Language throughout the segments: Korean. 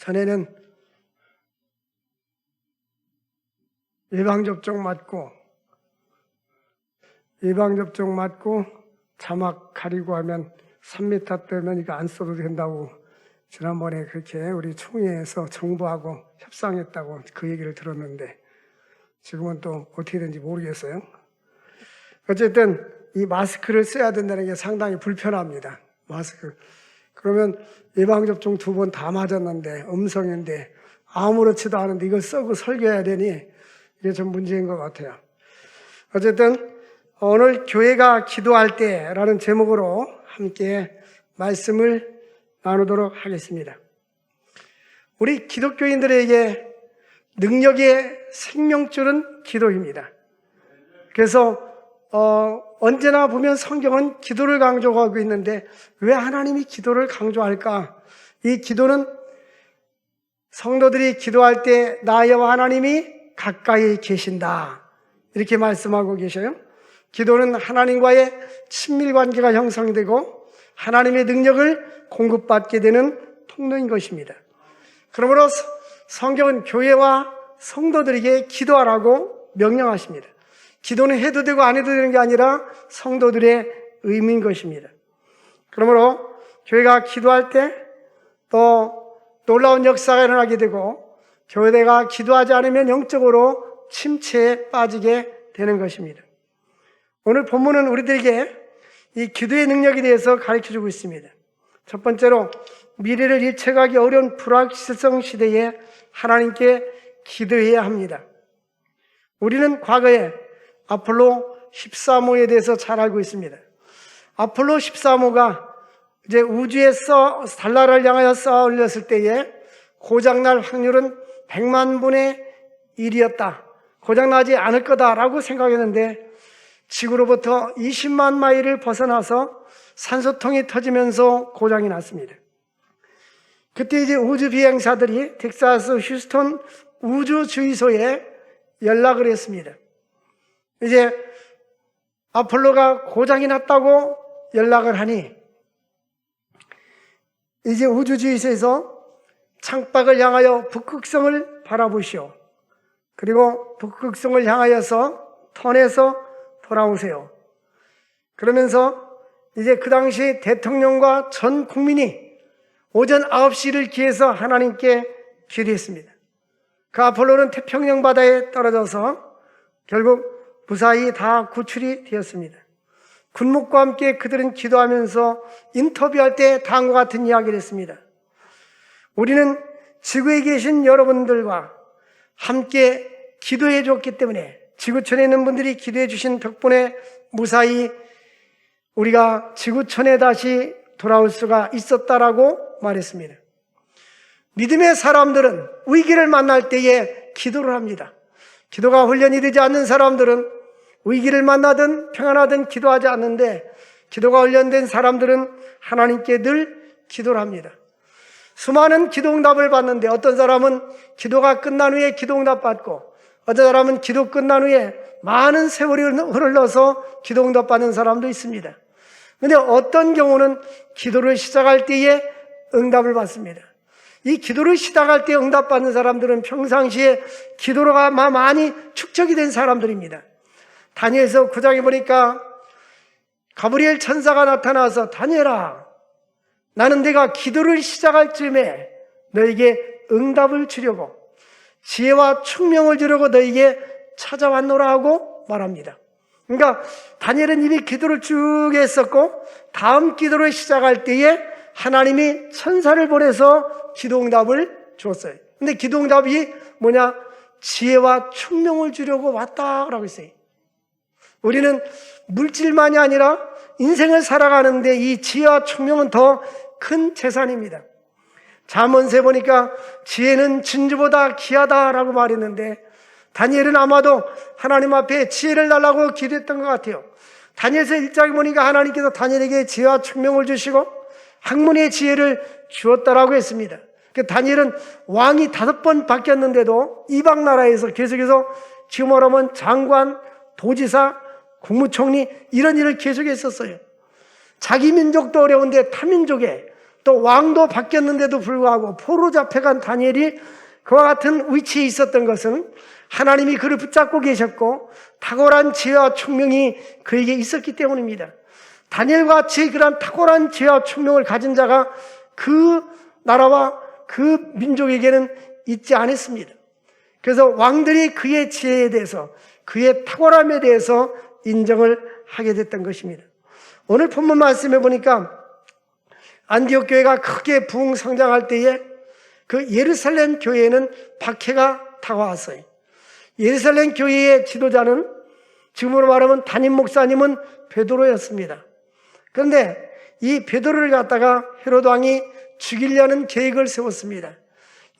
전에는 예방접종 맞고 자막 가리고 하면 3m 빼면 이거 안 써도 된다고 지난번에 그렇게 우리 총회에서 정부하고 협상했다고 그 얘기를 들었는데 지금은 또 어떻게 되는지 모르겠어요. 어쨌든 이 마스크를 써야 된다는 게 상당히 불편합니다. 마스크. 그러면 예방접종 2번 다 맞았는데 음성인데 아무렇지도 않은데 이걸 쓰고 설교해야 되니 이게 좀 문제인 것 같아요. 어쨌든 오늘 교회가 기도할 때라는 제목으로 함께 말씀을 나누도록 하겠습니다. 우리 기독교인들에게 능력의 생명줄은 기도입니다. 그래서 언제나 보면 성경은 기도를 강조하고 있는데 왜 하나님이 기도를 강조할까? 이 기도는 성도들이 기도할 때 나와 하나님이 가까이 계신다 이렇게 말씀하고 계셔요. 기도는 하나님과의 친밀 관계가 형성되고 하나님의 능력을 공급받게 되는 통로인 것입니다. 그러므로 성경은 교회와 성도들에게 기도하라고 명령하십니다. 기도는 해도 되고 안 해도 되는 게 아니라 성도들의 의무인 것입니다. 그러므로 교회가 기도할 때 또 놀라운 역사가 일어나게 되고 교회가 기도하지 않으면 영적으로 침체에 빠지게 되는 것입니다. 오늘 본문은 우리들에게 이 기도의 능력에 대해서 가르쳐주고 있습니다. 첫 번째로 미래를 예측하기 어려운 불확실성 시대에 하나님께 기도해야 합니다. 우리는 과거에 아폴로 13호에 대해서 잘 알고 있습니다. 아폴로 13호가 이제 우주에서 달나라를 향하여 쏘아 올렸을 때에 고장날 확률은 100만 분의 1이었다. 고장나지 않을 거다라고 생각했는데 지구로부터 20만 마일을 벗어나서 산소통이 터지면서 고장이 났습니다. 그때 이제 우주 비행사들이 텍사스 휴스턴 우주주의소에 연락을 했습니다. 이제 아폴로가 고장이 났다고 연락을 하니 이제 우주주의소에서 창밖을 향하여 북극성을 바라보시오. 그리고 북극성을 향하여서 턴해서 돌아오세요. 그러면서 이제 그 당시 대통령과 전 국민이 오전 9시를 기해서 하나님께 기도했습니다. 그 아폴로는 태평양 바다에 떨어져서 결국 무사히 다 구출이 되었습니다. 군목과 함께 그들은 기도하면서 인터뷰할 때 다음과 같은 이야기를 했습니다. 우리는 지구에 계신 여러분들과 함께 기도해 줬기 때문에 지구촌에 있는 분들이 기도해 주신 덕분에 무사히 우리가 지구촌에 다시 돌아올 수가 있었다라고 말했습니다. 믿음의 사람들은 위기를 만날 때에 기도를 합니다. 기도가 훈련이 되지 않는 사람들은 위기를 만나든 평안하든 기도하지 않는데 기도가 훈련된 사람들은 하나님께 늘 기도를 합니다. 수많은 기도응답을 받는데 어떤 사람은 기도가 끝난 후에 기도응답 받고 어떤 사람은 기도 끝난 후에 많은 세월이 흘러서 기도응답 받는 사람도 있습니다. 그런데 어떤 경우는 기도를 시작할 때에 응답을 받습니다. 이 기도를 시작할 때 응답받는 사람들은 평상시에 기도가 많이 축적이 된 사람들입니다. 다니엘서 9장에 보니까 가브리엘 천사가 나타나서 다니엘아, 나는 내가 기도를 시작할 즈음에 너에게 응답을 주려고 지혜와 총명을 주려고 너에게 찾아왔노라 하고 말합니다. 그러니까 다니엘은 이미 기도를 쭉 했었고 다음 기도를 시작할 때에 하나님이 천사를 보내서 기도응답을 줬어요. 근데 기도응답이 뭐냐? 지혜와 총명을 주려고 왔다라고 했어요. 우리는 물질만이 아니라 인생을 살아가는데 이 지혜와 총명은 더 큰 재산입니다. 잠언서에 보니까 지혜는 진주보다 귀하다라고 말했는데 다니엘은 아마도 하나님 앞에 지혜를 달라고 기도했던 것 같아요. 다니엘서 1장에 보니까 하나님께서 다니엘에게 지혜와 총명을 주시고 학문의 지혜를 주었다라고 했습니다. 다니엘은 왕이 5번 바뀌었는데도 이방 나라에서 계속해서 지금 말하면 장관, 도지사, 국무총리 이런 일을 계속했었어요. 자기 민족도 어려운데 타민족에 또 왕도 바뀌었는데도 불구하고 포로 잡혀간 다니엘이 그와 같은 위치에 있었던 것은 하나님이 그를 붙잡고 계셨고 탁월한 지혜와 총명이 그에게 있었기 때문입니다. 다니엘과 같이 그런 탁월한 지혜와 총명을 가진 자가 그 나라와 그 민족에게는 있지 않았습니다. 그래서 왕들이 그의 지혜에 대해서, 그의 탁월함에 대해서 인정을 하게 됐던 것입니다. 오늘 본문 말씀해 보니까 안디옥 교회가 크게 부흥 성장할 때에 그 예루살렘 교회에는 박해가 다가왔어요. 예루살렘 교회의 지도자는 지금으로 말하면 담임 목사님은 베드로였습니다. 그런데 이 베드로를 갖다가 헤롯 왕이 죽이려는 계획을 세웠습니다.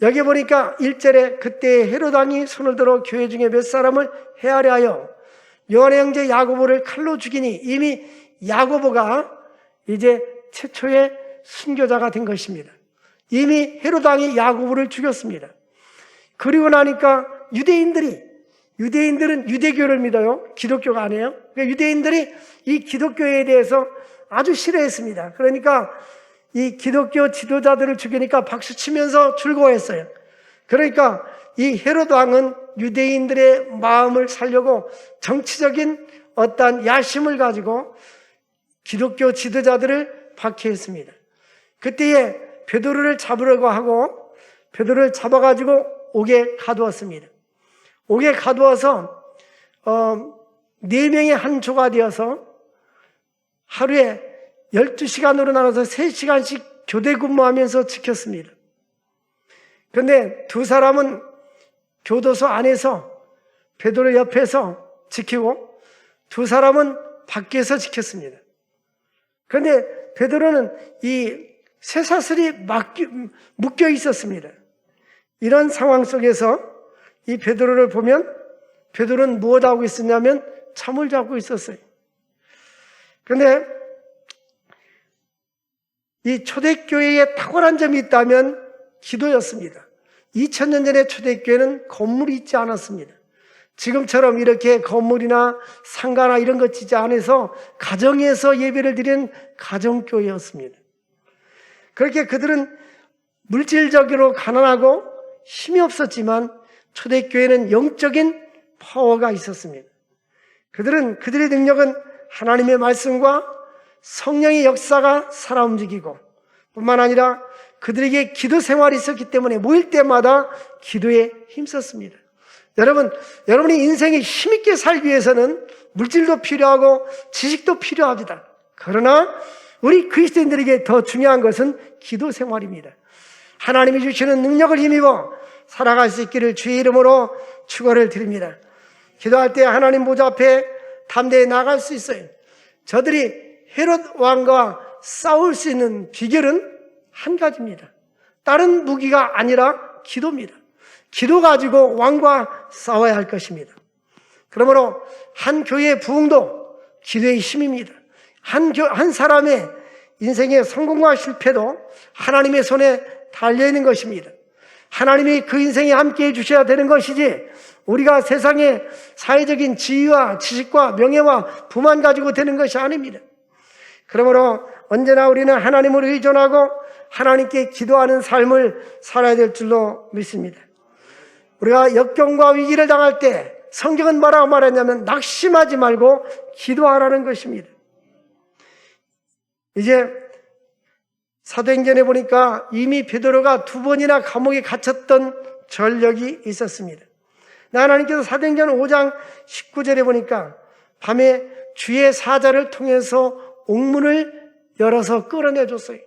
여기 보니까 1절에 그때 헤롯 왕이 손을 들어 교회 중에 몇 사람을 해하려 하여 요한의 형제 야고보를 칼로 죽이니 이미 야고보가 이제 최초의 순교자가 된 것입니다. 이미 헤롯 왕이 야고보를 죽였습니다. 그리고 나니까 유대인들은 유대교를 믿어요. 기독교가 아니에요. 그러니까 유대인들이 이 기독교에 대해서 아주 싫어했습니다. 그러니까 이 기독교 지도자들을 죽이니까 박수 치면서 즐거워했어요. 그러니까 이 헤롯 왕은 유대인들의 마음을 살려고 정치적인 어떤 야심을 가지고 기독교 지도자들을 박해했습니다. 그때에 베드로를 잡으려고 하고 베드로를 잡아가지고 옥에 가두었습니다. 옥에 가두어서 4명의 한 조가 되어서 하루에 12시간으로 나눠서 3시간씩 교대 근무하면서 지켰습니다. 그런데 두 사람은 교도소 안에서 베드로 옆에서 지키고 두 사람은 밖에서 지켰습니다. 그런데 베드로는 이 쇠사슬이 묶여 있었습니다. 이런 상황 속에서 이 베드로를 보면 베드로는 무엇 하고 있었냐면 잠을 자고 있었어요. 그런데 이 초대교회에 탁월한 점이 있다면 기도였습니다. 2000년 전에 초대교회는 건물이 있지 않았습니다. 지금처럼 이렇게 건물이나 상가나 이런 것 짓지 않아서 가정에서 예배를 드리는 가정교회였습니다. 그렇게 그들은 물질적으로 가난하고 힘이 없었지만 초대교회는 영적인 파워가 있었습니다. 그들의 능력은 하나님의 말씀과 성령의 역사가 살아 움직이고 뿐만 아니라 그들에게 기도 생활이 있었기 때문에 모일 때마다 기도에 힘썼습니다. 여러분이 인생에 힘있게 살기 위해서는 물질도 필요하고 지식도 필요합니다. 그러나 우리 그리스도인들에게 더 중요한 것은 기도 생활입니다. 하나님이 주시는 능력을 힘입어 살아갈 수 있기를 주의 이름으로 축원을 드립니다. 기도할 때 하나님 보좌 앞에 담대히 나갈 수 있어요. 저들이 헤롯 왕과 싸울 수 있는 비결은 한 가지입니다. 다른 무기가 아니라 기도입니다. 기도 가지고 왕과 싸워야 할 것입니다. 그러므로 한 교회의 부흥도 기도의 힘입니다. 한 사람의 인생의 성공과 실패도 하나님의 손에 달려있는 것입니다. 하나님이 그 인생에 함께 해주셔야 되는 것이지 우리가 세상의 사회적인 지위와 지식과 명예와 부만 가지고 되는 것이 아닙니다. 그러므로 언제나 우리는 하나님을 의존하고 하나님께 기도하는 삶을 살아야 될 줄로 믿습니다. 우리가 역경과 위기를 당할 때 성경은 뭐라고 말했냐면 낙심하지 말고 기도하라는 것입니다. 이제 사도행전에 보니까 이미 베드로가 2번이나 감옥에 갇혔던 전력이 있었습니다. 하나님께서 사도행전 5장 19절에 보니까 밤에 주의 사자를 통해서 옥문을 열어서 끌어내줬어요.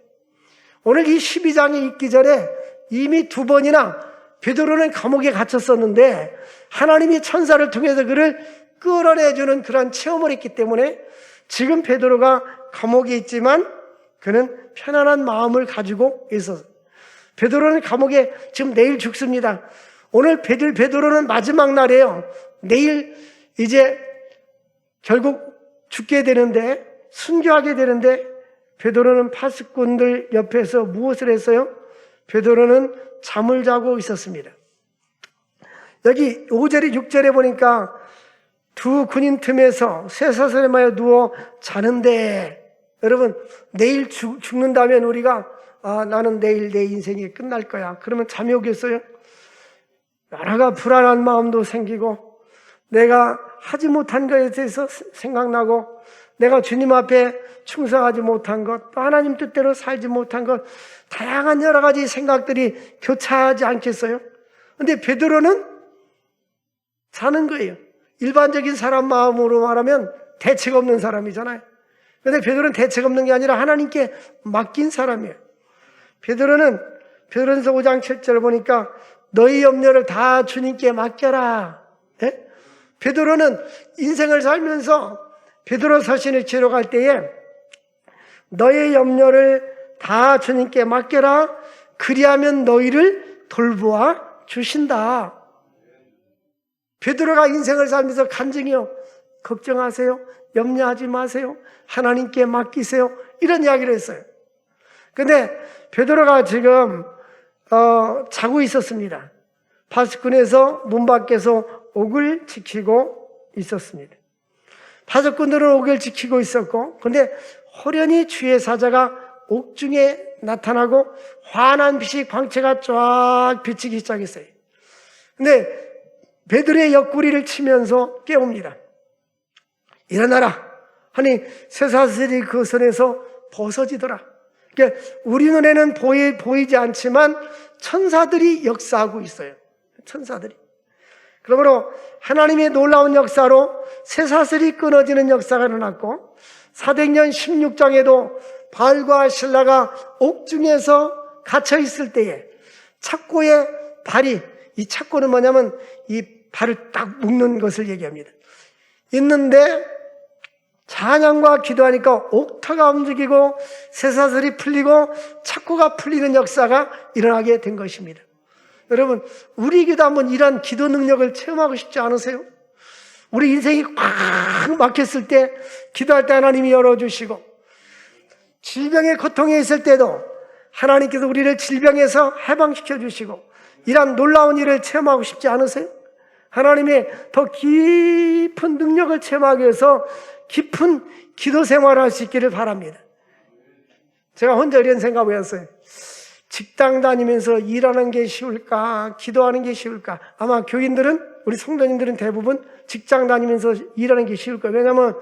오늘 이 12장에 있기 전에 이미 2번이나 베드로는 감옥에 갇혔었는데 하나님이 천사를 통해서 그를 끌어내주는 그런 체험을 했기 때문에 지금 베드로가 감옥에 있지만 그는 편안한 마음을 가지고 있었어요. 베드로는 감옥에 지금 내일 죽습니다. 오늘 베드로는 마지막 날이에요. 내일 이제 결국 죽게 되는데 순교하게 되는데 베드로는 파수꾼들 옆에서 무엇을 했어요? 베드로는 잠을 자고 있었습니다. 여기 5절에 6절에 보니까 두 군인 틈에서 쇠사슬에 마여 누워 자는데 여러분 내일 죽는다면 우리가 나는 내일 내 인생이 끝날 거야. 그러면 잠이 오겠어요? 여러가 불안한 마음도 생기고, 내가 하지 못한 것에 대해서 생각나고, 내가 주님 앞에 충성하지 못한 것, 또 하나님 뜻대로 살지 못한 것, 다양한 여러 가지 생각들이 교차하지 않겠어요? 근데 베드로는 사는 거예요. 일반적인 사람 마음으로 말하면 대책 없는 사람이잖아요. 근데 베드로는 대책 없는 게 아니라 하나님께 맡긴 사람이에요. 베드로전서 5장 7절 보니까 너희 염려를 다 주님께 맡겨라. 예? 베드로는 인생을 살면서 베드로 서신을 기록할 때에 너의 염려를 다 주님께 맡겨라. 그리하면 너희를 돌보아 주신다. 베드로가 인생을 살면서 간증이요. 걱정하세요. 염려하지 마세요. 하나님께 맡기세요. 이런 이야기를 했어요. 근데 베드로가 지금 자고 있었습니다. 바스군에서 문 밖에서 옥을 지키고 있었습니다. 바적군들은 옥을 지키고 있었고, 근데 호련히 주의 사자가 옥중에 나타나고 환한 빛이 광채가 쫙 비치기 시작했어요. 근데 베드로의 옆구리를 치면서 깨웁니다. 일어나라 하니 쇠사슬이 그 손에서 벗어지더라. 그러니까 우리 눈에는 보이지 않지만 천사들이 역사하고 있어요. 천사들이. 그러므로 하나님의 놀라운 역사로 쇠사슬이 끊어지는 역사가 일어났고, 사도행전 16장에도 바울과 실라가 옥중에서 갇혀 있을 때에 착고의 발이, 이 착고는 뭐냐면 이 발을 딱 묶는 것을 얘기합니다. 있는데 찬양과 기도하니까 옥터가 움직이고 쇠사슬이 풀리고 착고가 풀리는 역사가 일어나게 된 것입니다. 여러분, 우리에게도 한번 이런 기도 능력을 체험하고 싶지 않으세요? 우리 인생이 꽉 막혔을 때 기도할 때 하나님이 열어주시고, 질병의 고통에 있을 때도 하나님께서 우리를 질병에서 해방시켜 주시고, 이런 놀라운 일을 체험하고 싶지 않으세요? 하나님의 더 깊은 능력을 체험하기 위해서 깊은 기도 생활을 할 수 있기를 바랍니다. 제가 혼자 이런 생각을 했어요. 직장 다니면서 일하는 게 쉬울까? 기도하는 게 쉬울까? 아마 교인들은, 우리 성도님들은 대부분 직장 다니면서 일하는 게 쉬울 거예요. 왜냐하면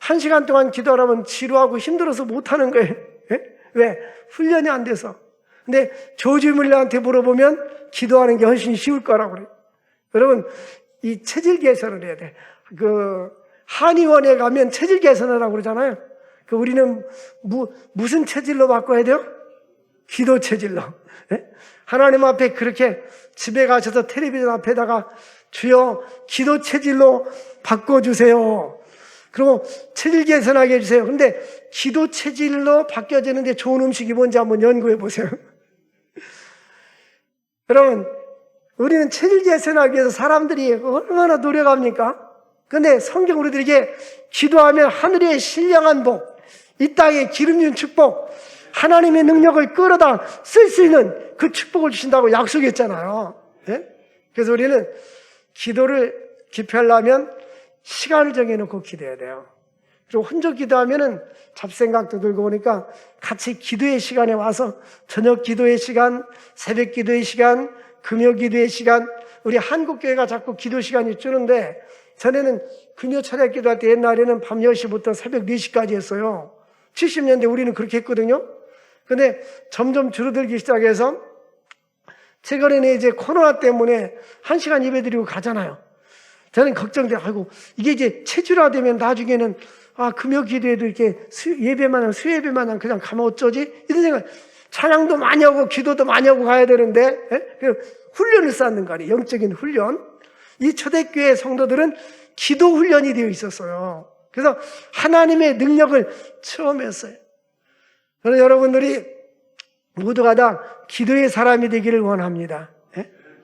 1시간 동안 기도하려면 지루하고 힘들어서 못하는 거예요. 왜? 훈련이 안 돼서. 근데 조지물리한테 물어보면 기도하는 게 훨씬 쉬울 거라고 그래요. 여러분, 이 체질 개선을 해야 돼. 한의원에 가면 체질 개선을 하라고 그러잖아요. 우리는 무슨 체질로 바꿔야 돼요? 기도 체질로. 네? 하나님 앞에 그렇게 집에 가셔서 텔레비전 앞에다가 주여 기도 체질로 바꿔주세요. 그리고 체질 개선하게 해주세요. 근데 기도 체질로 바뀌어지는데 좋은 음식이 뭔지 한번 연구해 보세요. 여러분, 우리는 체질 개선하기 위해서 사람들이 얼마나 노력합니까? 근데 성경 우리들에게 기도하면 하늘의 신령한 복, 이 땅에 기름진 축복, 하나님의 능력을 끌어다 쓸 수 있는 그 축복을 주신다고 약속했잖아요. 네? 그래서 우리는 기도를 깊이 하려면 시간을 정해놓고 기도해야 돼요. 그리고 혼자 기도하면은 잡생각도 들고 보니까 같이 기도의 시간에 와서 저녁 기도의 시간, 새벽 기도의 시간, 금요 기도의 시간, 우리 한국교회가 자꾸 기도 시간이 주는데, 전에는 금요 철야 기도할 때 옛날에는 밤 10시부터 새벽 4시까지 했어요. 70년대 우리는 그렇게 했거든요. 근데 점점 줄어들기 시작해서 최근에는 이제 코로나 때문에 1시간 예배 드리고 가잖아요. 저는 걱정돼. 아이고, 이게 이제 체질화되면 나중에는 금요 기도에도 이렇게 예배만 하면 수예배만 하면 그냥 가면 어쩌지? 이런 생각. 찬양도 많이 하고 기도도 많이 하고 가야 되는데, 훈련을 쌓는 거 아니에요. 영적인 훈련. 이 초대교회 성도들은 기도 훈련이 되어 있었어요. 그래서 하나님의 능력을 체험했어요. 저는 여러분들이 모두가 다 기도의 사람이 되기를 원합니다.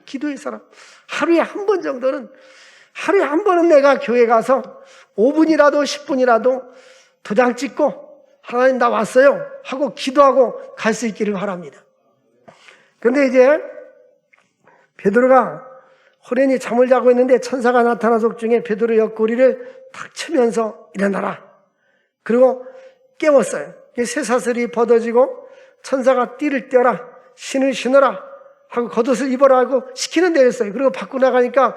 기도의 사람. 하루에 한 번 정도는, 하루에 한 번은 내가 교회 가서 5분이라도 10분이라도 도장 찍고 하나님 나 왔어요 하고 기도하고 갈 수 있기를 바랍니다. 그런데 이제 베드로가 호련히 잠을 자고 있는데 천사가 나타나서 옥중에 베드로 옆구리를 탁 치면서 일어나라. 그리고 깨웠어요. 쇠사슬이 벗어지고 천사가 띠를 떼어라, 신을 신어라 하고 겉옷을 입어라 하고 시키는 대로였어요. 그리고 밖으로 나가니까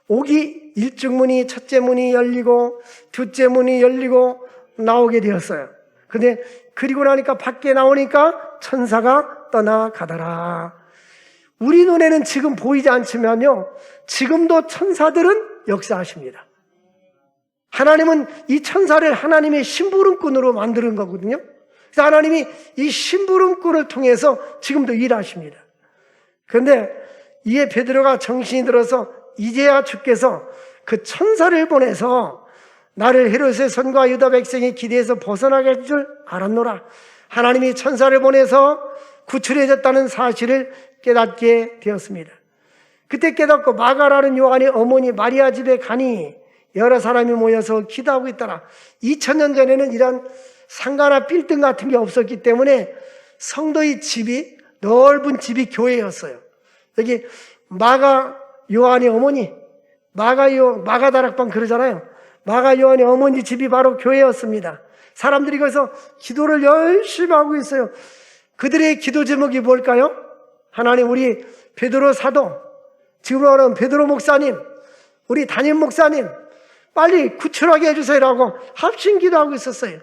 옥이 일중문이 첫째 문이 열리고 둘째 문이 열리고 나오게 되었어요. 근데 그리고 나니까 밖에 나오니까 천사가 떠나가더라. 우리 눈에는 지금 보이지 않지만요, 지금도 천사들은 역사하십니다. 하나님은 이 천사를 하나님의 심부름꾼으로 만드는 거거든요. 그래서 하나님이 이 심부름꾼을 통해서 지금도 일하십니다. 그런데 이에 베드로가 정신이 들어서 이제야 주께서 그 천사를 보내서 나를 헤롯의 손과 유다 백성의 기대에서 벗어나게 할 줄 알았노라. 하나님이 천사를 보내서 구출해줬다는 사실을 깨닫게 되었습니다. 그때 깨닫고 마가라는 요한의 어머니 마리아 집에 가니 여러 사람이 모여서 기도하고 있더라. 2000년 전에는 이런 상가나 빌딩 같은 게 없었기 때문에 성도의 집이, 넓은 집이 교회였어요. 여기 마가 요한의 어머니, 마가다락방 그러잖아요. 마가 요한의 어머니 집이 바로 교회였습니다. 사람들이 거기서 기도를 열심히 하고 있어요. 그들의 기도 제목이 뭘까요? 하나님, 우리 베드로 사도, 지금으로 말하면 베드로 목사님, 우리 담임 목사님 빨리 구출하게 해주세요라고 합심 기도하고 있었어요.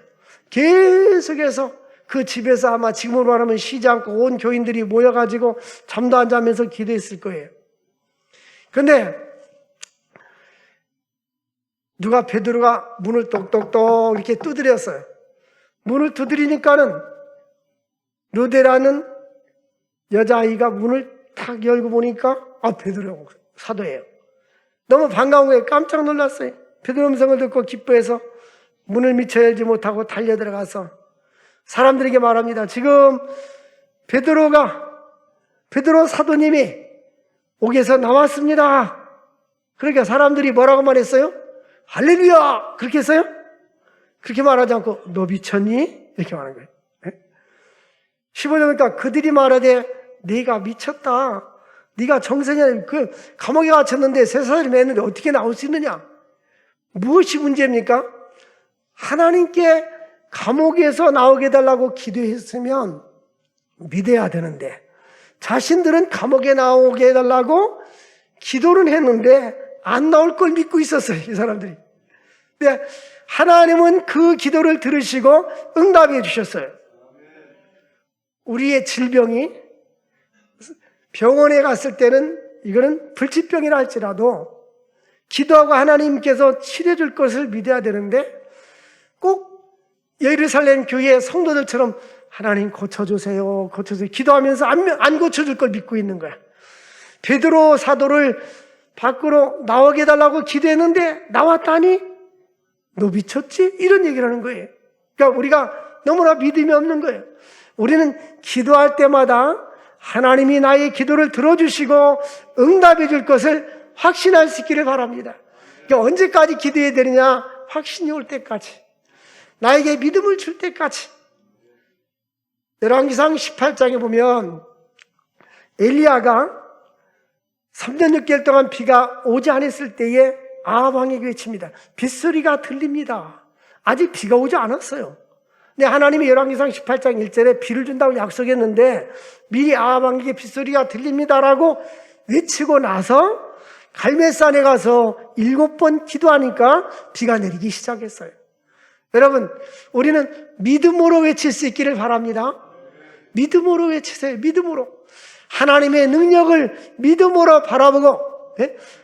계속해서 그 집에서 아마 지금으로 말하면 쉬지 않고 온 교인들이 모여가지고 잠도 안 자면서 기도했을 거예요. 그런데 누가 베드로가 문을 똑똑똑 이렇게 두드렸어요. 문을 두드리니까는 루데라는 여자아이가 문을 탁 열고 보니까 베드로 사도예요. 너무 반가운 거예요. 깜짝 놀랐어요. 베드로 음성을 듣고 기뻐해서 문을 미처 열지 못하고 달려 들어가서 사람들에게 말합니다. 지금 베드로 사도님이 옥에서 나왔습니다. 그러니까 사람들이 뭐라고 말했어요? 할렐루야! 그렇게 했어요? 그렇게 말하지 않고 너 미쳤니? 이렇게 말한 거예요. 15절 보니까 그들이 말하되 네가 미쳤다. 네가 정생이 그 감옥에 갇혔는데 쇠사슬이 맸는데 어떻게 나올 수 있느냐? 무엇이 문제입니까? 하나님께 감옥에서 나오게 해달라고 기도했으면 믿어야 되는데 자신들은 감옥에 나오게 해달라고 기도는 했는데 안 나올 걸 믿고 있었어요, 이 사람들이. 근데 하나님은 그 기도를 들으시고 응답해 주셨어요. 우리의 질병이 병원에 갔을 때는 이거는 불치병이라 할지라도 기도하고 하나님께서 치료해 줄 것을 믿어야 되는데 꼭 예루살렘 교회 성도들처럼 하나님 고쳐주세요, 고쳐주세요 기도하면서 안 고쳐줄 걸 믿고 있는 거야. 베드로 사도를 밖으로 나오게 해달라고 기도했는데 나왔다니 너 미쳤지? 이런 얘기를 하는 거예요. 그러니까 우리가 너무나 믿음이 없는 거예요. 우리는 기도할 때마다 하나님이 나의 기도를 들어주시고 응답해 줄 것을 확신할 수 있기를 바랍니다. 그러니까 언제까지 기도해야 되느냐? 확신이 올 때까지, 나에게 믿음을 줄 때까지. 열왕기상 18장에 보면 엘리야가 3년 6개월 동안 비가 오지 않았을 때에 아합 왕에게 외칩니다. 빗소리가 들립니다. 아직 비가 오지 않았어요. 근데 하나님이 열왕기상 18장 1절에 비를 준다고 약속했는데 미리 아합 왕에게 빗소리가 들립니다라고 외치고 나서 갈멜산에 가서 7번 기도하니까 비가 내리기 시작했어요. 여러분, 우리는 믿음으로 외칠 수 있기를 바랍니다. 믿음으로 외치세요. 믿음으로. 하나님의 능력을 믿음으로 바라보고,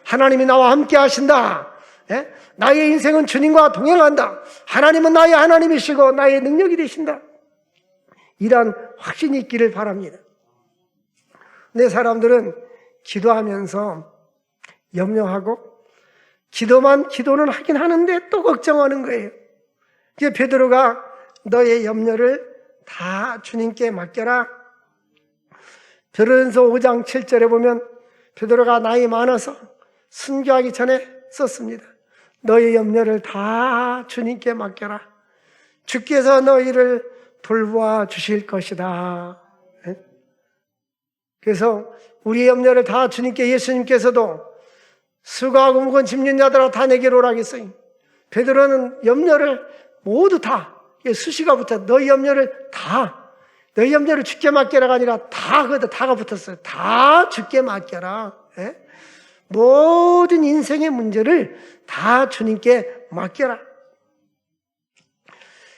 하나님이 나와 함께 하신다. 나의 인생은 주님과 동행한다. 하나님은 나의 하나님이시고 나의 능력이 되신다. 이런 확신이 있기를 바랍니다. 근데 사람들은 기도하면서 염려하고 기도는 하긴 하는데 또 걱정하는 거예요. 그래서 베드로가 너의 염려를 다 주님께 맡겨라. 베드로전서 5장 7절에 보면 베드로가 나이 많아서 순교하기 전에 썼습니다. 너의 염려를 다 주님께 맡겨라. 주께서 너희를 돌보아 주실 것이다. 그래서 우리의 염려를 다 주님께, 예수님께서도 수고하고 무거운 짐진 자들아 다 내게로 오라 하겠어요. 베드로는 염려를 모두 다, 수식어부터 너희 염려를 다 너희 형제를 죽게 맡겨라가 아니라 다가 붙었어요. 다 죽게 맡겨라. 예? 모든 인생의 문제를 다 주님께 맡겨라.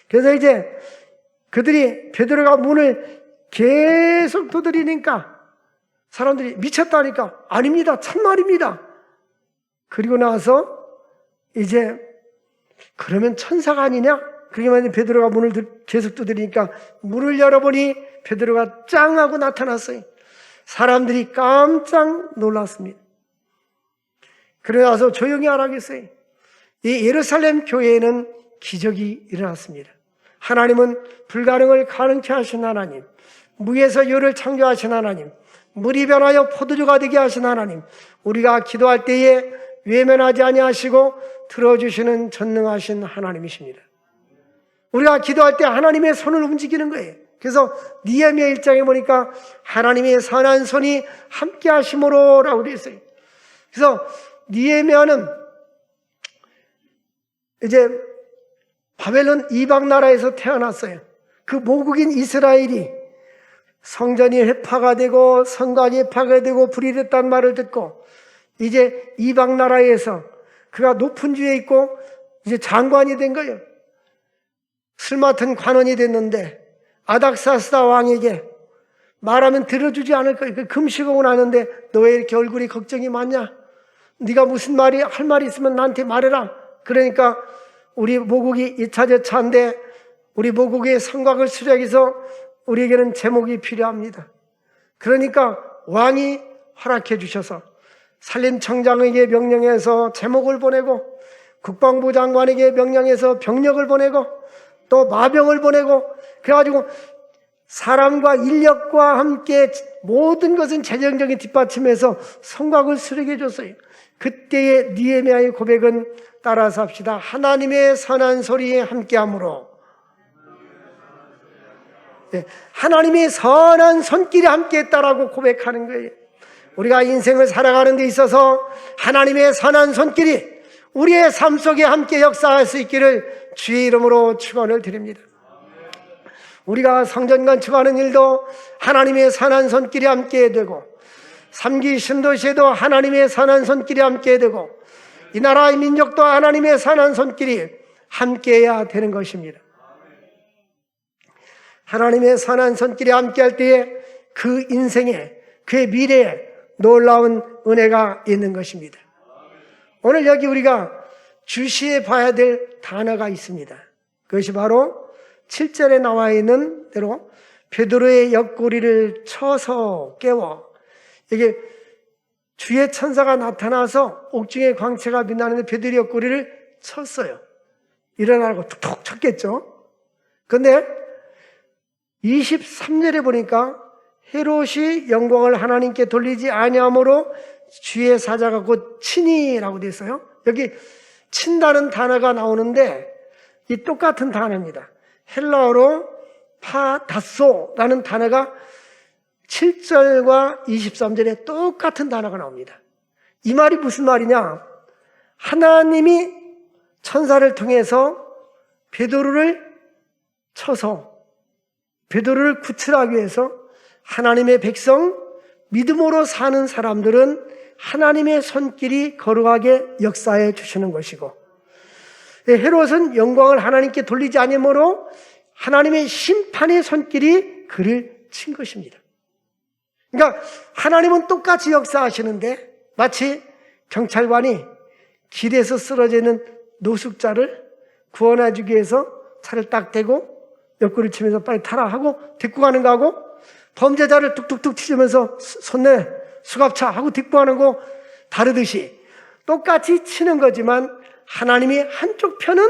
그래서 이제 그들이 베드로가 문을 계속 두드리니까 사람들이 미쳤다니까 아닙니다. 참말입니다. 그리고 나서 이제 그러면 천사가 아니냐? 그러기만 베드로가 문을 계속 두드리니까 문을 열어보니 베드로가 짱하고 나타났어요. 사람들이 깜짝 놀랐습니다. 그러고 나서 조용히 하라겠어요. 이 예루살렘 교회에는 기적이 일어났습니다. 하나님은 불가능을 가능케 하신 하나님, 무에서 유를 창조하신 하나님, 물이 변하여 포도주가 되게 하신 하나님, 우리가 기도할 때에 외면하지 아니하시고 들어주시는 전능하신 하나님이십니다. 우리가 기도할 때 하나님의 손을 움직이는 거예요. 그래서 느헤미야 1장에 보니까 하나님의 선한 손이 함께 하심으로 라고 되어 있어요. 그래서 느헤미야는 이제 바벨론 이방 나라에서 태어났어요. 그 모국인 이스라엘이 성전이 회파가 되고 성곽이 회파가 되고 불이 됐다는 말을 듣고 이제 이방 나라에서 그가 높은 주에 있고 이제 장관이 된 거예요. 술 맡은 관원이 됐는데 아닥사스다 왕에게 말하면 들어주지 않을 거예요. 그 금식하고 나는데 너 왜 이렇게 얼굴이 걱정이 많냐? 네가 무슨 말이 할 말이 있으면 나한테 말해라. 그러니까 우리 모국이 2차 제차인데 우리 모국의 성곽을 수리하기위해서 우리에게는 제목이 필요합니다. 그러니까 왕이 허락해 주셔서 산림청장에게 명령해서 제목을 보내고 국방부 장관에게 명령해서 병력을 보내고 또 마병을 보내고 그래가지고 사람과 인력과 함께 모든 것은 재정적인 뒷받침해서 성곽을 수리해 줬어요. 그때의 느헤미야의 고백은 따라서 합시다. 하나님의 선한 소리에 함께함으로, 하나님의 선한 손길이 함께했다라고 고백하는 거예요. 우리가 인생을 살아가는 데 있어서 하나님의 선한 손길이 우리의 삶 속에 함께 역사할 수 있기를 주의 이름으로 축원을 드립니다. 우리가 성전 건축하는 일도 하나님의 선한 손길이 함께 되고 3기 신도시에도 하나님의 선한 손길이 함께 되고 이 나라의 민족도 하나님의 선한 손길이 함께해야 되는 것입니다. 하나님의 선한 손길이 함께할 때에 그 인생에 그의 미래에 놀라운 은혜가 있는 것입니다. 오늘 여기 우리가 주시해 봐야 될 단어가 있습니다. 그것이 바로 7절에 나와 있는 대로 베드로의 옆구리를 쳐서 깨워. 이게 주의 천사가 나타나서 옥중의 광채가 빛나는데 베드로의 옆구리를 쳤어요. 일어나라고 툭툭 쳤겠죠. 그런데 23절에 보니까 헤롯이 영광을 하나님께 돌리지 아니하므로 주의 사자가 곧 치니라고 되어 있어요. 여기 친다는 단어가 나오는데 이 똑같은 단어입니다. 헬라어로 파다소라는 단어가 7절과 23절에 똑같은 단어가 나옵니다. 이 말이 무슨 말이냐? 하나님이 천사를 통해서 베드로를 쳐서 베드로를 구출하기 위해서 하나님의 백성, 믿음으로 사는 사람들은 하나님의 손길이 거룩하게 역사해 주시는 것이고, 헤롯은 영광을 하나님께 돌리지 아니므로 하나님의 심판의 손길이 그를 친 것입니다. 그러니까 하나님은 똑같이 역사하시는데 마치 경찰관이 길에서 쓰러져 있는 노숙자를 구원해 주기 위해서 차를 딱 대고 옆구리를 치면서 빨리 타라 하고 데리고 가는 거하고 범죄자를 툭툭툭 치면서 손내 수갑차 하고 데리고 가는 거 다르듯이 똑같이 치는 거지만 하나님이 한쪽 편은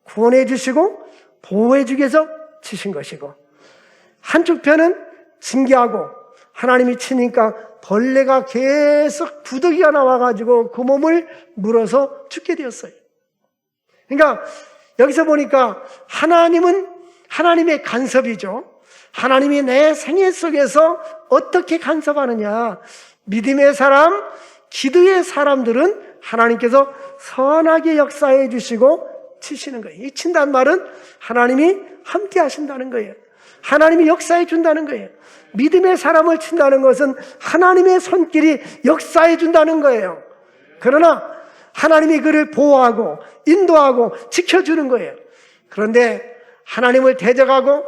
구원해 주시고 보호해 주기 위해서 치신 것이고 한쪽 편은 징계하고 하나님이 치니까 벌레가 계속 부더기가 나와가지고 그 몸을 물어서 죽게 되었어요. 그러니까 여기서 보니까 하나님은 하나님의 간섭이죠. 하나님이 내 생애 속에서 어떻게 간섭하느냐. 믿음의 사람, 기도의 사람들은 하나님께서 선하게 역사해 주시고 치시는 거예요. 이 친다는 말은 하나님이 함께 하신다는 거예요. 하나님이 역사해 준다는 거예요. 믿음의 사람을 친다는 것은 하나님의 손길이 역사해 준다는 거예요. 그러나 하나님이 그를 보호하고 인도하고 지켜주는 거예요. 그런데 하나님을 대적하고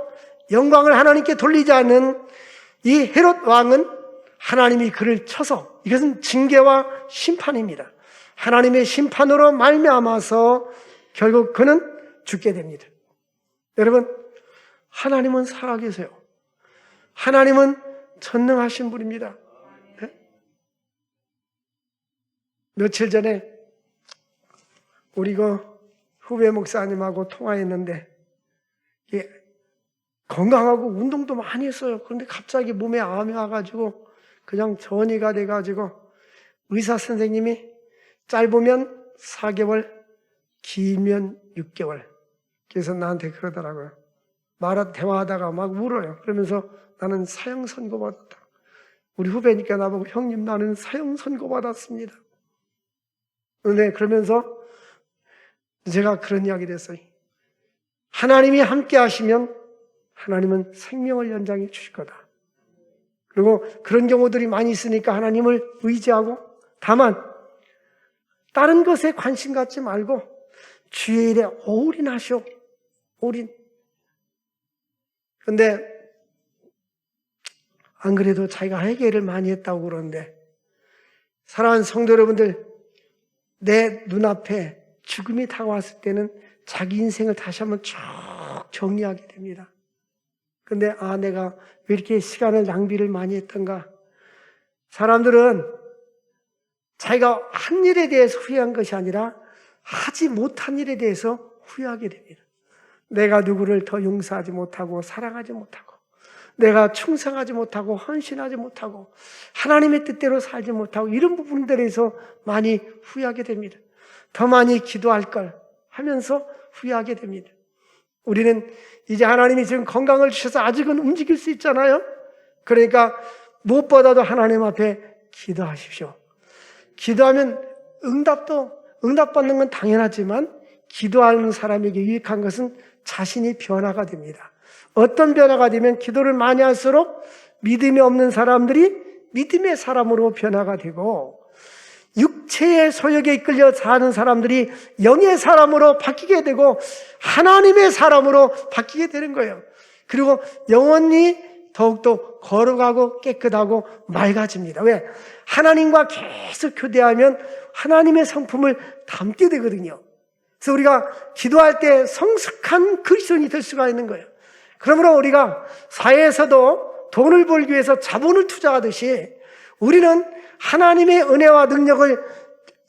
영광을 하나님께 돌리지 않는 이 헤롯 왕은 하나님이 그를 쳐서, 이것은 징계와 심판입니다. 하나님의 심판으로 말미암아서 결국 그는 죽게 됩니다. 여러분, 하나님은 살아계세요. 하나님은 전능하신 분입니다. 네? 며칠 전에 우리 후배 목사님하고 통화했는데 건강하고 운동도 많이 했어요. 그런데 갑자기 몸에 암이 와가지고 그냥 전이가 돼가지고 의사 선생님이 짧으면 4개월, 길면 6개월. 그래서 나한테 그러더라고요. 대화하다가 막 울어요. 그러면서 나는 사형 선고받았다. 우리 후배니까 나보고 형님 나는 사형 선고받았습니다. 네, 그러면서 제가 그런 이야기를 했어요. 하나님이 함께 하시면 하나님은 생명을 연장해 주실 거다. 그리고 그런 경우들이 많이 있으니까 하나님을 의지하고, 다만 다른 것에 관심 갖지 말고 주의 일에 올인하시오. 올인. 그런데 안 그래도 자기가 회개를 많이 했다고 그러는데, 사랑하는 성도 여러분들, 내 눈앞에 죽음이 다가왔을 때는 자기 인생을 다시 한번 쭉 정리하게 됩니다. 근데 내가 왜 이렇게 시간을 낭비를 많이 했던가? 사람들은 자기가 한 일에 대해서 후회한 것이 아니라 하지 못한 일에 대해서 후회하게 됩니다. 내가 누구를 더 용서하지 못하고 사랑하지 못하고, 내가 충성하지 못하고 헌신하지 못하고 하나님의 뜻대로 살지 못하고, 이런 부분들에서 많이 후회하게 됩니다. 더 많이 기도할 걸 하면서 후회하게 됩니다. 우리는 이제 하나님이 지금 건강을 주셔서 아직은 움직일 수 있잖아요. 그러니까 무엇보다도 하나님 앞에 기도하십시오. 기도하면 응답받는 건 당연하지만 기도하는 사람에게 유익한 것은 자신이 변화가 됩니다. 어떤 변화가 되면 기도를 많이 할수록 믿음이 없는 사람들이 믿음의 사람으로 변화가 되고, 육체의 소욕에 이끌려 사는 사람들이 영의 사람으로 바뀌게 되고 하나님의 사람으로 바뀌게 되는 거예요. 그리고 영혼이 더욱더 거룩하고 깨끗하고 맑아집니다. 왜? 하나님과 계속 교대하면 하나님의 성품을 담게 되거든요. 그래서 우리가 기도할 때 성숙한 그리스도인이 될 수가 있는 거예요. 그러므로 우리가 사회에서도 돈을 벌기 위해서 자본을 투자하듯이 우리는 하나님의 은혜와 능력을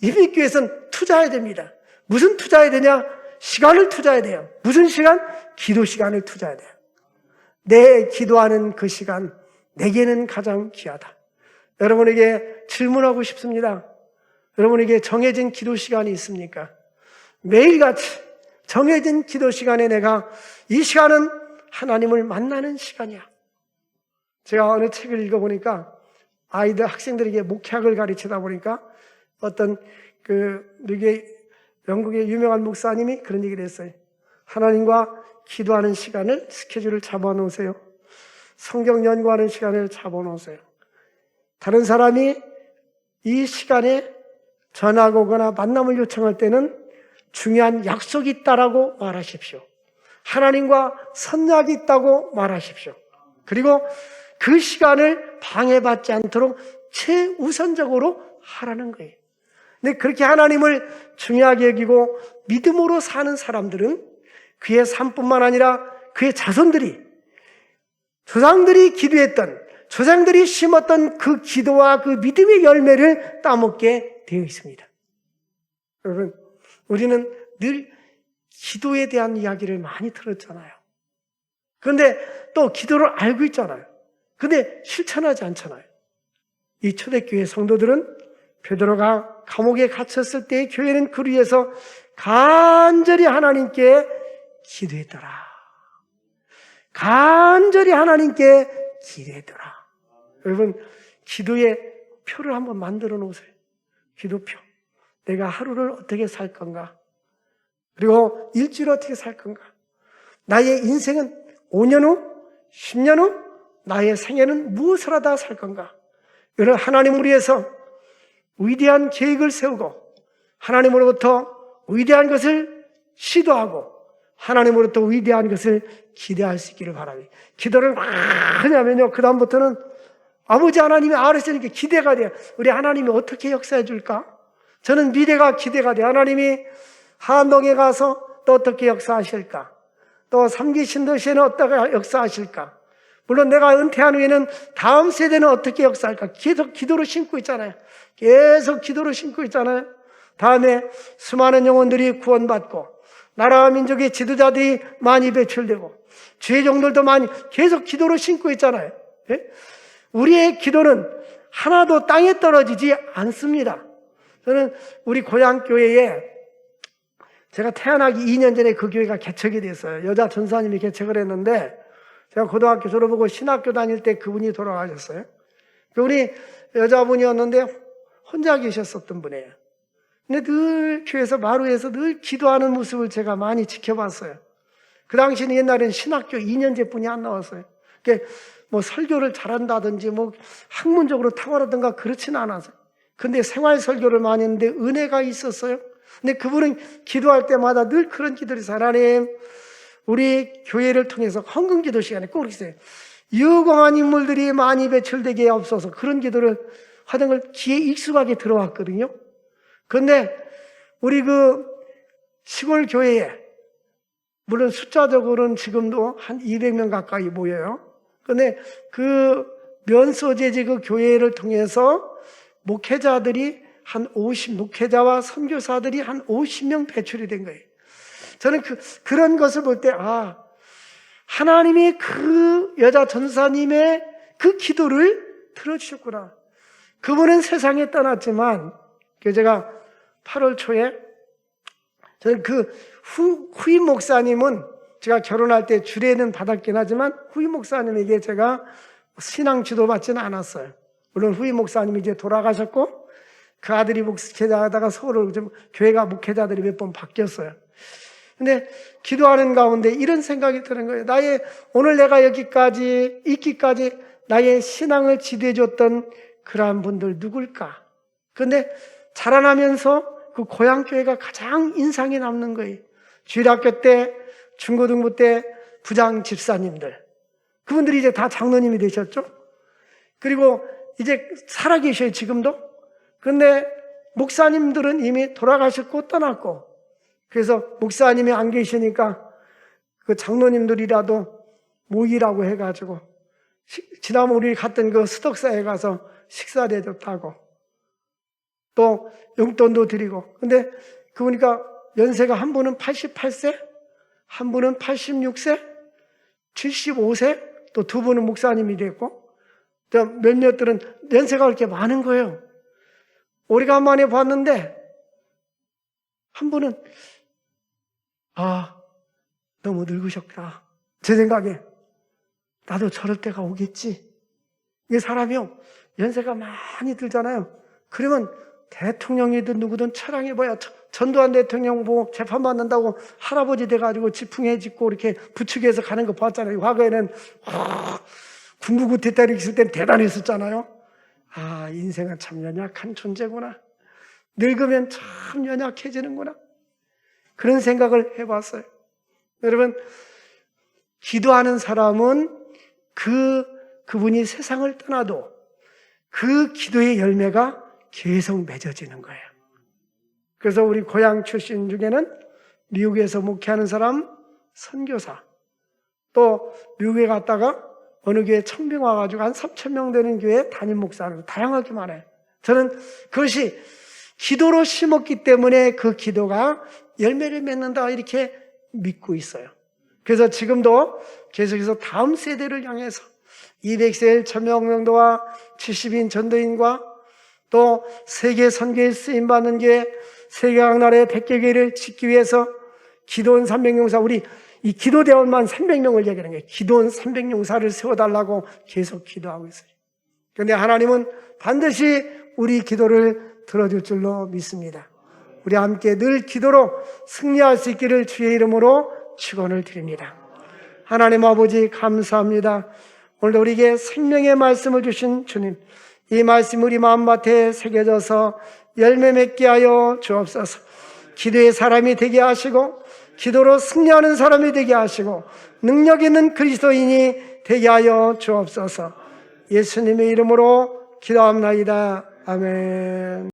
입기 위해서는 투자해야 됩니다. 무슨 투자해야 되냐? 시간을 투자해야 돼요. 무슨 시간? 기도 시간을 투자해야 돼요. 내 기도하는 그 시간, 내게는 가장 귀하다. 여러분에게 질문하고 싶습니다. 여러분에게 정해진 기도 시간이 있습니까? 매일같이 정해진 기도 시간에 내가 이 시간은 하나님을 만나는 시간이야. 제가 어느 책을 읽어보니까 아이들, 학생들에게 목회학을 가르치다 보니까 어떤 영국의 유명한 목사님이 그런 얘기를 했어요. 하나님과 기도하는 시간을, 스케줄을 잡아놓으세요. 성경 연구하는 시간을 잡아놓으세요. 다른 사람이 이 시간에 전화가 오거나 만남을 요청할 때는 중요한 약속이 있다라고 말하십시오. 하나님과 선약이 있다고 말하십시오. 그리고 그 시간을 방해받지 않도록 최우선적으로 하라는 거예요. 근데 그렇게 하나님을 중요하게 여기고 믿음으로 사는 사람들은 그의 삶뿐만 아니라 그의 자손들이, 조상들이 기도했던, 조상들이 심었던 그 기도와 그 믿음의 열매를 따먹게 되어 있습니다. 여러분, 우리는 늘 기도에 대한 이야기를 많이 들었잖아요. 그런데 또 기도를 알고 있잖아요. 근데 실천하지 않잖아요. 이 초대교회 성도들은 베드로가 감옥에 갇혔을 때 교회는 그를 위해서 간절히 하나님께 기도했더라. 간절히 하나님께 기도했더라. 여러분, 기도의 표를 한번 만들어 놓으세요. 기도표. 내가 하루를 어떻게 살 건가? 그리고 일주일 어떻게 살 건가? 나의 인생은 5년 후, 10년 후 나의 생애는 무엇을 하다 살 건가? 이런 하나님을 위해서 위대한 계획을 세우고 하나님으로부터 위대한 것을 시도하고 하나님으로부터 위대한 것을 기대할 수 있기를 바랍니다. 기도를 많이 하면요, 그 다음부터는 아버지 하나님이 알으시니까 기대가 돼요. 우리 하나님이 어떻게 역사해 줄까? 저는 미래가 기대가 돼요. 하나님이 한동에 가서 또 어떻게 역사하실까? 또 삼기 신도시에는 어떻게 역사하실까? 물론 내가 은퇴한 후에는 다음 세대는 어떻게 역사할까? 계속 기도로 심고 있잖아요. 계속 기도로 심고 있잖아요. 다음에 수많은 영혼들이 구원받고 나라와 민족의 지도자들이 많이 배출되고 죄종들도 많이 계속 기도로 심고 있잖아요. 예? 우리의 기도는 하나도 땅에 떨어지지 않습니다. 저는 우리 고향 교회에 제가 태어나기 2년 전에 그 교회가 개척이 됐어요. 여자 전사님이 개척을 했는데 제가 고등학교 졸업하고 신학교 다닐 때 그분이 돌아가셨어요. 우리 여자분이었는데 혼자 계셨었던 분이에요. 근데 늘 교회에서 마루에서 늘 기도하는 모습을 제가 많이 지켜봤어요. 그 당시에는 옛날에는 신학교 2년제 뿐이 안 나왔어요. 그러니까 뭐 설교를 잘한다든지 뭐 학문적으로 탁월하든가 그렇지는 않았어요. 근데 생활 설교를 많이 했는데 은혜가 있었어요. 근데 그분은 기도할 때마다 늘 그런 기도를 해서 하나님, 우리 교회를 통해서 헌금 기도 시간에 꼭 이렇게 해요. 유공한 인물들이 많이 배출되게 없어서 그런 기도를 하던 걸 귀에 익숙하게 들어왔거든요. 그런데 우리 그 시골 교회에 물론 숫자적으로는 지금도 한 200명 가까이 모여요. 그런데 그 면소재지 그 교회를 통해서 목회자들이 목회자와 선교사들이 한 50명 배출이 된 거예요. 저는 그런 것을 볼 때, 하나님이 그 여자 전사님의 그 기도를 들어주셨구나. 그분은 세상에 떠났지만, 제가 8월 초에, 저는 그 후임 목사님은 제가 결혼할 때 주례는 받았긴 하지만, 후임 목사님에게 제가 신앙 지도 받지는 않았어요. 물론 후임 목사님이 이제 돌아가셨고, 그 아들이 목회자하다가 서울을 좀 교회가 목회자들이 몇 번 바뀌었어요. 근데 기도하는 가운데 이런 생각이 드는 거예요. 오늘 내가 여기까지 있기까지 나의 신앙을 지도해줬던 그러한 분들 누굴까? 근데 자라나면서 그 고향 교회가 가장 인상이 남는 거예요. 주일학교 때, 중고등부 때 부장 집사님들. 그분들이 이제 다 장로님이 되셨죠? 그리고 이제 살아계셔요, 지금도. 그런데 목사님들은 이미 돌아가셨고 떠났고, 그래서 목사님이 안 계시니까 그 장로님들이라도 모이라고 해가지고 지난번 우리 갔던 그 수덕사에 가서 식사 대접하고 또 용돈도 드리고. 근데 그러니까 연세가 한 분은 88세, 한 분은 86세, 75세, 또 두 분은 목사님이 됐고, 또 몇몇들은 연세가 그렇게 많은 거예요. 오래간만에 봤는데 한 분은 너무 늙으셨구나. 제 생각에 나도 저럴 때가 오겠지. 이 사람이요, 연세가 많이 들잖아요. 그러면 대통령이든 누구든 차량해봐야 전두환 대통령 보고 재판받는다고 할아버지 돼가지고 지풍에 짓고 이렇게 부축해서 가는 거 봤잖아요. 과거에는 군부구태 때 있을 땐 대단했었잖아요. 인생은 참 연약한 존재구나. 늙으면 참 연약해지는구나. 그런 생각을 해봤어요. 여러분, 기도하는 사람은 그분이 세상을 떠나도 그 기도의 열매가 계속 맺어지는 거예요. 그래서 우리 고향 출신 중에는 미국에서 목회하는 사람, 선교사, 또 미국에 갔다가 어느 교회 청빙 와가지고 한 3,000명 되는 교회 담임 목사는 다양하게 많아요. 저는 그것이 기도로 심었기 때문에 그 기도가 열매를 맺는다 이렇게 믿고 있어요. 그래서 지금도 계속해서 다음 세대를 향해서 200세 1,000명 70인 전도인과 또 세계 선교에 쓰임받는 교회, 세계 각 나라의 100개 교회를 짓기 위해서 기도원 300용사, 우리 이 기도대원만 300명을 얘기하는 거예요. 기도원 300용사를 세워달라고 계속 기도하고 있어요. 그런데 하나님은 반드시 우리 기도를 들어줄 줄로 믿습니다. 우리 함께 늘 기도로 승리할 수 있기를 주의 이름으로 축원을 드립니다. 하나님 아버지 감사합니다. 오늘도 우리에게 생명의 말씀을 주신 주님, 이 말씀 우리 마음밭에 새겨져서 열매 맺게 하여 주옵소서. 기도의 사람이 되게 하시고 기도로 승리하는 사람이 되게 하시고 능력 있는 그리스도인이 되게 하여 주옵소서. 예수님의 이름으로 기도합나이다. 아멘.